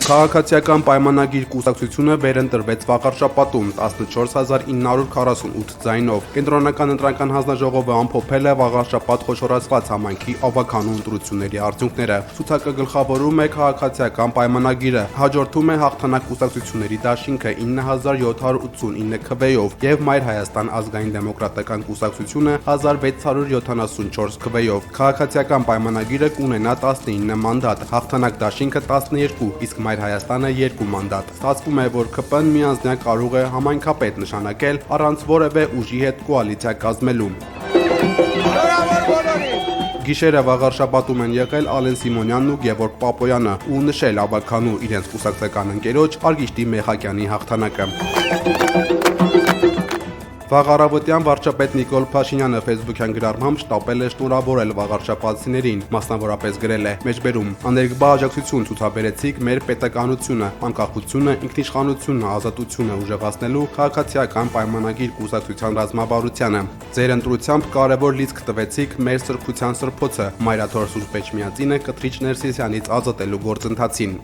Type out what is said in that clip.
Քաղաքացիական պայմանագիր կուսակցությունը վերընտրվեց վաղարշաբաթում 14948 ձայնով։ Կենտրոնական ընտրական հանձնաժողովը ամփոփել է վաղարշաբաթ խոշորացված համայնքի ավագանու ընտրությունների արդյունքները։ Ցուցակը գլխավորում է քաղաքացիական պայմանագիրը, հաջորդում է հաղթանակ կուսակցությունների դաշինքը 9789 քվեով եւ Մայր Հայաստան ազգային դեմոկրատական կուսակցությունը 1674 քվեով։ Քաղաքացիական պայմանագիրը կունենա 19 մանդատ, հաղթանակ դաշինքը 12, իսկ Մայր Հայաստանը 2 մանդատ։ Ստացվում է, որ ԿՊ-ն միանձնյա կարող է համայնքապետ նշանակել առանց որևէ ուժի հետ կոալիցիա կազմելու։ Գիշերը վաղարշաբաթում են եղել Ալեն Սիմոնյանն ու Գևորգ Պապոյանը ու նշել ավագանու իրենց կուսակցական ընկերոջ Արգիշտի Մեխակյանի հաղթանակը։ Վաղառավոտյան վարչապետ Նիկոլ Փաշինյանը Facebook-յան գրառմամբ շտապել է շնորհավորել վաղարշաբաթցիներին, մասնավորապես գրել է. «Մեջբերում, աներկբա աջակցություն ցուցաբերեցիք մեր պետականությունը, անկախությունը, ինքնիշխանությունը, ազատությունը ուժեղացնելու քաղաքացիական պայմանագիր կուսակցության ռազմավարությանը։ Ձեր ընտրությամբ կարևոր լիցք տվեցիք մեր սրբության սրբոցը՝ Մայրաթոր Սուրբ Էջմիածինը Կթրիչ Ներսիսյանից ազատելու գործընթացին»։